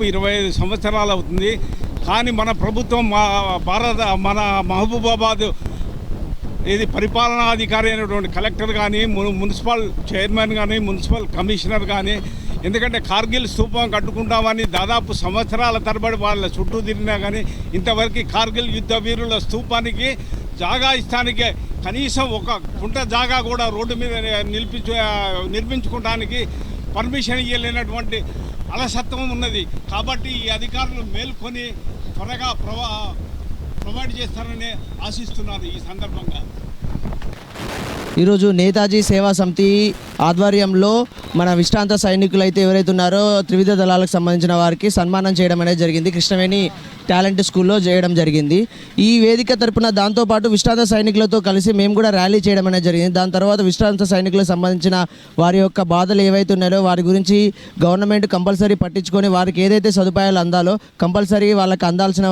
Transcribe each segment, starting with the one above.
25 సంవత్సరాలు అవుతుంది. కానీ మన ప్రభుత్వం మన మహబూబాబాద్ పరిపాలనాధికారి అయినటువంటి కలెక్టర్ కానీ, మున్సిపల్ చైర్మన్ కానీ, మున్సిపల్ కమిషనర్ కానీ, ఎందుకంటే కార్గిల్ స్తూపం కట్టుకుంటామని దాదాపు సంవత్సరాల తరబడి వాళ్ళ చుట్టూ తిరిగినా కానీ ఇంతవరకు కార్గిల్ యుద్ధ వీరుల స్తూపానికి జాగా ఇస్తానికే కనీసం ఒక కుంట జాగా కూడా రోడ్డు మీద నిర్మించుకోవడానికి పర్మిషన్ ఇవ్వలేనటువంటి అలసత్వం ఉన్నది. కాబట్టి ఈ అధికారులు మేల్కొని త్వరగా ప్రొవైడ్ చేస్తారని ఆశిస్తున్నారు. ఈ సందర్భంగా ఈరోజు నేతాజీ సేవా సమితి ఆధ్వర్యంలో మన విశ్రాంత సైనికులు అయితే ఎవరైతే ఉన్నారో త్రివిధ దళాలకు సంబంధించిన వారికి సన్మానం చేయడం అనేది జరిగింది. కృష్ణవేణి టాలెంట్ స్కూల్లో చేయడం జరిగింది. ఈ వేదిక తరపున దాంతోపాటు విశ్రాంత సైనికులతో కలిసి మేము కూడా ర్యాలీ చేయడం అనేది జరిగింది. దాని తర్వాత విశ్రాంత సైనికులకు సంబంధించిన వారి యొక్క బాధలు ఏవైతే ఉన్నాయో వారి గురించి గవర్నమెంట్ కంపల్సరీ పట్టించుకొని వారికి ఏదైతే సదుపాయాలు అందాలో కంపల్సరీ వాళ్ళకి అందాల్సిన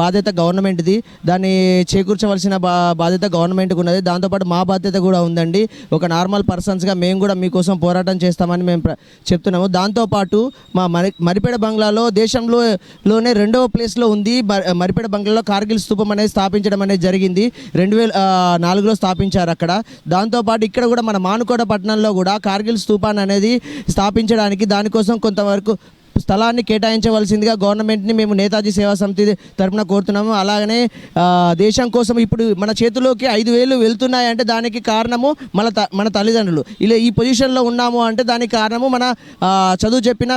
బాధ్యత గవర్నమెంట్ది. దాన్ని చేకూర్చవలసిన బాధ్యత గవర్నమెంట్కి ఉన్నది. దాంతోపాటు మా బాధ్యత కూడా ఉందండి. ఒక నార్మల్ పర్సన్స్గా మేము కూడా మీకోసం పోరాటం చేస్తామని మేము చెప్తున్నాము. దాంతోపాటు మా మరిపేడ బంగ్లాలో దేశంలోనే 2వ ప్లేస్లో ఉంది. మరిపేడ బంగ్లాలో కార్గిల్ స్తూపం అనేది స్థాపించడం అనేది జరిగింది. 2004లో స్థాపించారు అక్కడ. దాంతోపాటు ఇక్కడ కూడా మన మానుకోట పట్టణంలో కూడా కార్గిల్ స్తూపాన్ని అనేది స్థాపించడానికి దానికోసం కొంతవరకు స్థలాన్ని కేటాయించవలసిందిగా గవర్నమెంట్ని మేము నేతాజీ సేవా సమితి తరఫున కోరుతున్నాము. అలాగనే దేశం కోసం ఇప్పుడు మన చేతిలోకి 5,000 వెళ్తున్నాయంటే దానికి కారణము మన తల్లిదండ్రులు. ఇలా ఈ పొజిషన్లో ఉన్నాము అంటే దానికి కారణము మన చదువు చెప్పిన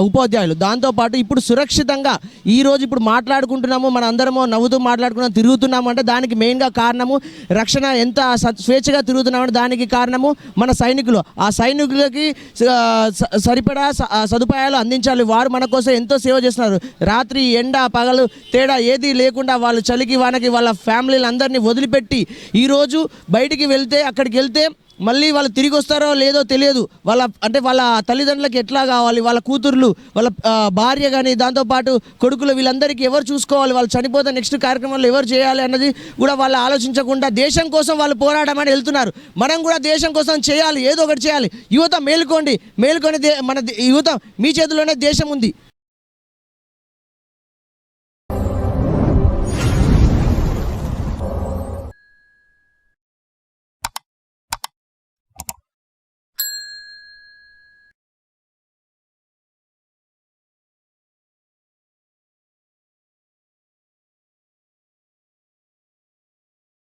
ఉపాధ్యాయులు. దాంతోపాటు ఇప్పుడు సురక్షితంగా ఈరోజు ఇప్పుడు మాట్లాడుకుంటున్నాము, మన అందరము నవ్వుతూ మాట్లాడుకున్నాము, తిరుగుతున్నాము అంటే దానికి మెయిన్గా కారణము రక్షణ ఎంత స్వేచ్ఛగా తిరుగుతున్నామంటే దానికి కారణము మన సైనికులు. ఆ సైనికులకి సరిపడా సదుపాయాలు అందించాలి. వారు మన కోసం ఎంతో సేవ చేస్తున్నారు. రాత్రి ఎండ పగలు తేడా ఏది లేకుండా వాళ్ళు చలికి వానకి వాళ్ళ ఫ్యామిలీలు అందరినీ వదిలిపెట్టి ఈరోజు బయటికి వెళ్తే అక్కడికి వెళ్తే మళ్ళీ వాళ్ళు తిరిగి వస్తారో లేదో తెలియదు. వాళ్ళ తల్లిదండ్రులకి ఎట్లా కావాలి, వాళ్ళ కూతుర్లు, వాళ్ళ భార్య కానీ, దాంతోపాటు కొడుకులు, వీళ్ళందరికీ ఎవరు చూసుకోవాలి, వాళ్ళు చనిపోతే నెక్స్ట్ కార్యక్రమంలో ఎవరు చేయాలి అన్నది కూడా వాళ్ళు ఆలోచించకుండా దేశం కోసం వాళ్ళు పోరాడమని వెళ్తున్నారు. మనం కూడా దేశం కోసం చేయాలి, ఏదో ఒకటి చేయాలి. యువత మేల్కోండి. మన యువత మీ చేతిలోనే దేశం ఉంది.